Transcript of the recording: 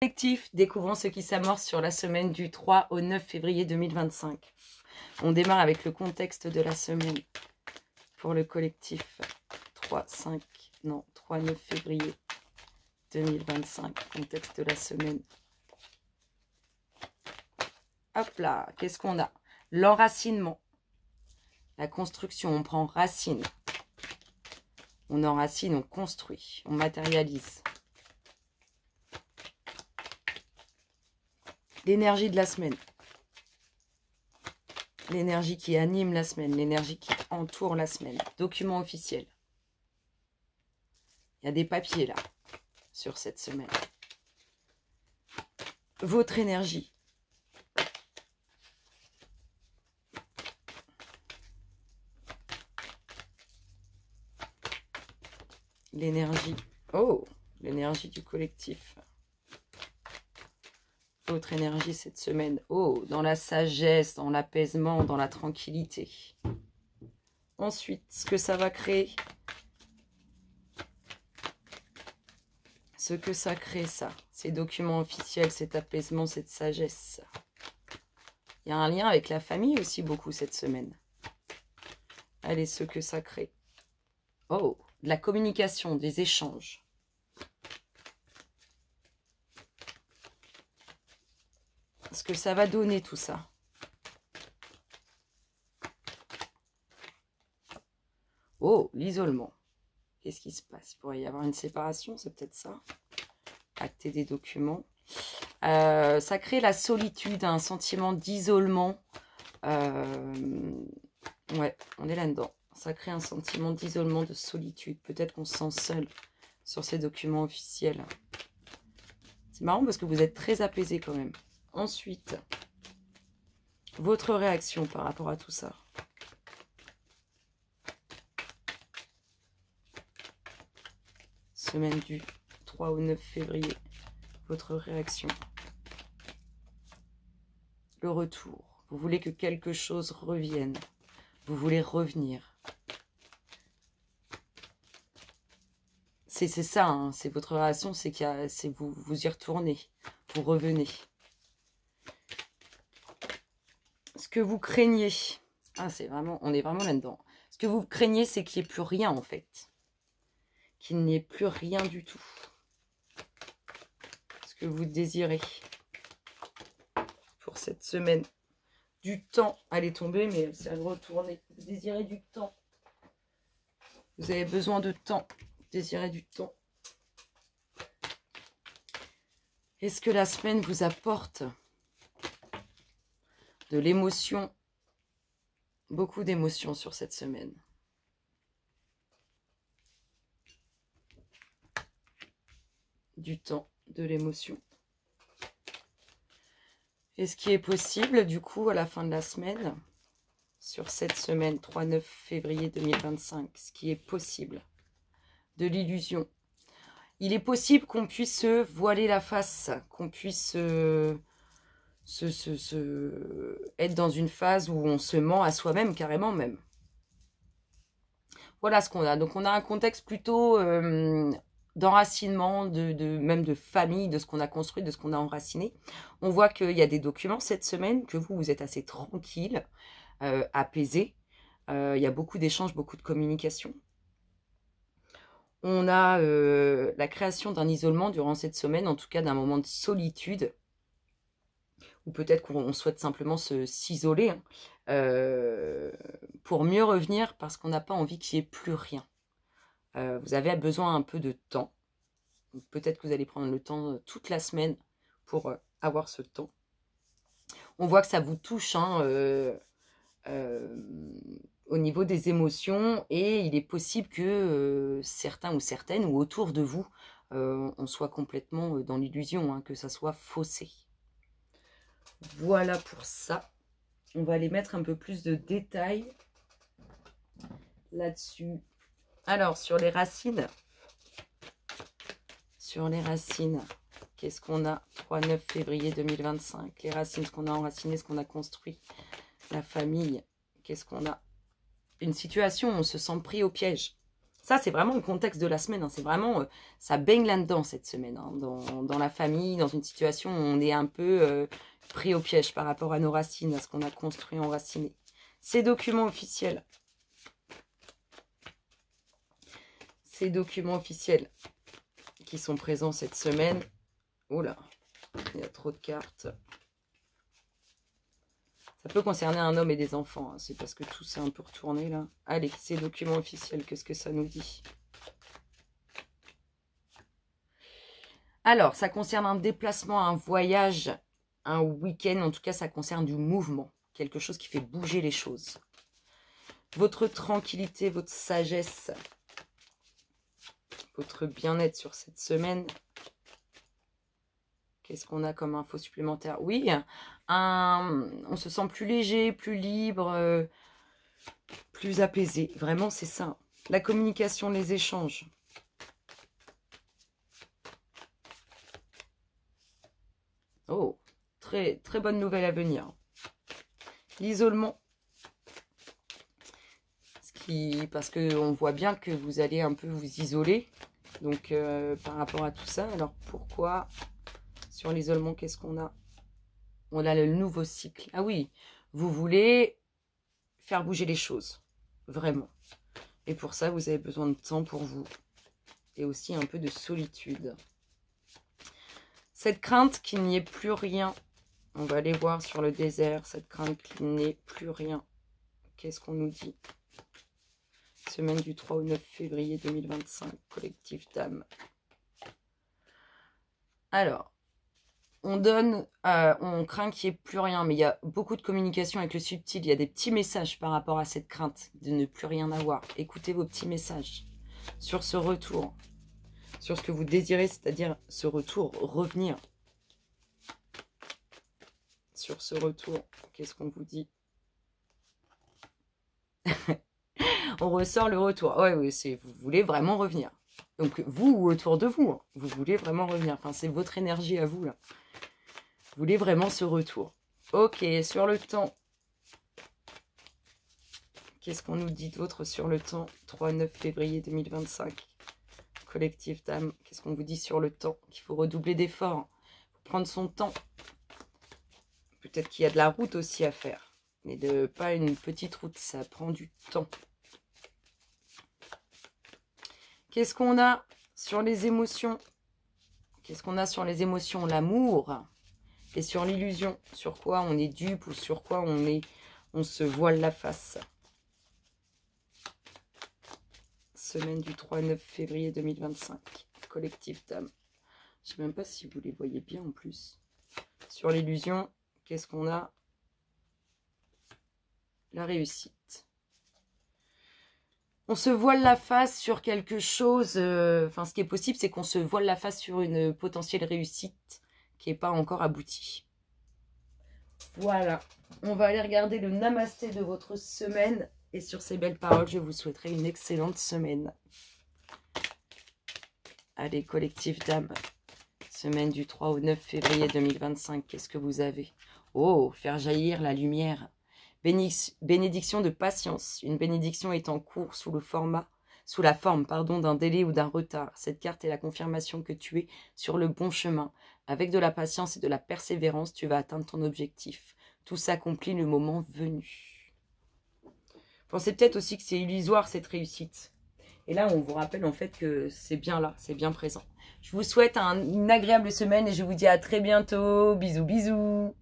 Collectif, découvrons ce qui s'amorce sur la semaine du 3 au 9 février 2025. On démarre avec le contexte de la semaine pour le collectif 3-9 février 2025. Contexte de la semaine. Hop là, qu'est-ce qu'on a? L'enracinement. La construction, on prend racine. On enracine, on construit, on matérialise. L'énergie de la semaine. L'énergie qui anime la semaine, l'énergie qui entoure la semaine. Document officiel. Il y a des papiers là, sur cette semaine. Votre énergie. L'énergie. Oh, l'énergie du collectif. Votre énergie cette semaine. Oh, dans la sagesse, dans l'apaisement, dans la tranquillité. Ensuite, ce que ça va créer. Ce que ça crée, ça. Ces documents officiels, cet apaisement, cette sagesse. Il y a un lien avec la famille aussi beaucoup cette semaine. Allez, ce que ça crée. Oh, de la communication, des échanges. Ce que ça va donner tout ça. Oh, l'isolement. Qu'est-ce qui se passe? Il pourrait y avoir une séparation, c'est peut-être ça. Acter des documents. Ça crée la solitude, un sentiment d'isolement. Ouais, on est là-dedans. Ça crée un sentiment d'isolement, de solitude. Peut-être qu'on se sent seul sur ces documents officiels. C'est marrant parce que vous êtes très apaisé quand même. Ensuite, votre réaction par rapport à tout ça. Semaine du 3 au 9 février. Votre réaction. Le retour. Vous voulez que quelque chose revienne. Vous voulez revenir. C'est ça, hein, c'est votre réaction, c'est que vous y retournez. Vous revenez. Ce que vous craignez, c'est vraiment, on est vraiment là-dedans. Ce que vous craignez, c'est qu'il n'y ait plus rien en fait. Qu'il n'y ait plus rien du tout. Ce que vous désirez pour cette semaine. Du temps, elle est tombée, mais c'est à retourner. Vous désirez du temps. Vous avez besoin de temps. Vous désirez du temps. Est-ce que la semaine vous apporte de l'émotion? Beaucoup d'émotions sur cette semaine. Du temps, de l'émotion. Et ce qui est possible, du coup, à la fin de la semaine, sur cette semaine, 3-9 février 2025, ce qui est possible, de l'illusion. Il est possible qu'on puisse se voiler la face, qu'on puisse être dans une phase où on se ment à soi-même, carrément même. Voilà ce qu'on a. Donc on a un contexte plutôt d'enracinement, même de famille, de ce qu'on a construit, de ce qu'on a enraciné. On voit qu'il y a des documents cette semaine, que vous êtes assez tranquille, apaisé. Il y a beaucoup d'échanges, beaucoup de communication. On a la création d'un isolement durant cette semaine, en tout cas d'un moment de solitude, ou peut-être qu'on souhaite simplement s'isoler, pour mieux revenir, parce qu'on n'a pas envie qu'il n'y ait plus rien. Vous avez besoin un peu de temps. Peut-être que vous allez prendre le temps toute la semaine pour avoir ce temps. On voit que ça vous touche au niveau des émotions, et il est possible que certains ou certaines, ou autour de vous, on soit complètement dans l'illusion, que ça soit faussé. Voilà pour ça. On va aller mettre un peu plus de détails là-dessus. Alors, sur les racines. Sur les racines, qu'est-ce qu'on a? 3-9 février 2025. Les racines, ce qu'on a enraciné, ce qu'on a construit. La famille, qu'est-ce qu'on a? Une situation où on se sent pris au piège. Ça, c'est vraiment le contexte de la semaine. Hein. C'est vraiment, ça baigne là-dedans cette semaine. Hein. Dans la famille, dans une situation où on est un peu pris au piège par rapport à nos racines, à ce qu'on a construit enraciné. Ces documents officiels. Ces documents officiels qui sont présents cette semaine. Oula, il y a trop de cartes. Ça peut concerner un homme et des enfants. Hein. C'est parce que tout s'est un peu retourné là. Allez, ces documents officiels, qu'est-ce que ça nous dit? Alors, ça concerne un déplacement, un voyage, un week-end. En tout cas, ça concerne du mouvement. Quelque chose qui fait bouger les choses. Votre tranquillité, votre sagesse, votre bien-être sur cette semaine. Qu'est-ce qu'on a comme info supplémentaire? Oui, on se sent plus léger, plus libre, plus apaisé. Vraiment, c'est ça. La communication, les échanges. Oh, très, très bonne nouvelle à venir. L'isolement. Parce qu'on voit bien que vous allez un peu vous isoler. Donc, par rapport à tout ça, alors pourquoi... Sur l'isolement, qu'est-ce qu'on a? On a le nouveau cycle. Ah oui, vous voulez faire bouger les choses. Vraiment. Et pour ça, vous avez besoin de temps pour vous. Et aussi un peu de solitude. Cette crainte qu'il n'y ait plus rien. On va aller voir sur le désert. Cette crainte qu'il n'y ait plus rien. Qu'est-ce qu'on nous dit? Semaine du 3 au 9 février 2025. Collectif d'âme. Alors. On craint qu'il n'y ait plus rien, mais il y a beaucoup de communication avec le subtil. Il y a des petits messages par rapport à cette crainte de ne plus rien avoir. Écoutez vos petits messages sur ce retour, sur ce que vous désirez, c'est-à-dire ce retour, revenir. Sur ce retour, qu'est-ce qu'on vous dit? On ressort le retour. Ouais, oui, vous voulez vraiment revenir. Donc, vous ou autour de vous, hein, vous voulez vraiment revenir. Enfin, c'est votre énergie à vous, là. Vous voulez vraiment ce retour. Ok, sur le temps. Qu'est-ce qu'on nous dit d'autre sur le temps? 3-9 février 2025. Collectif d'âme. Qu'est-ce qu'on vous dit sur le temps? Qu'il faut redoubler d'efforts. Prendre son temps. Peut-être qu'il y a de la route aussi à faire. Mais pas une petite route. Ça prend du temps. Qu'est-ce qu'on a sur les émotions? Qu'est-ce qu'on a sur les émotions? L'amour. Et sur l'illusion, sur quoi on est dupe ou sur quoi on se voile la face. Semaine du 3-9 février 2025. Collectif d'âme. Je ne sais même pas si vous les voyez bien en plus. Sur l'illusion, qu'est-ce qu'on a? La réussite. On se voile la face sur quelque chose. Enfin, ce qui est possible, c'est qu'on se voile la face sur une potentielle réussite qui n'est pas encore abouti. Voilà, on va aller regarder le namasté de votre semaine. Et sur ces belles paroles, je vous souhaiterais une excellente semaine. Allez, collectif d'âme. Semaine du 3 au 9 février 2025. Qu'est-ce que vous avez? Oh, faire jaillir la lumière. Bénédiction de patience. Une bénédiction est en cours sous la forme, d'un délai ou d'un retard. Cette carte est la confirmation que tu es sur le bon chemin. Avec de la patience et de la persévérance, tu vas atteindre ton objectif. Tout s'accomplit le moment venu. Pensez peut-être aussi que c'est illusoire cette réussite. Et là, on vous rappelle en fait que c'est bien là, c'est bien présent. Je vous souhaite une agréable semaine et je vous dis à très bientôt. Bisous, bisous.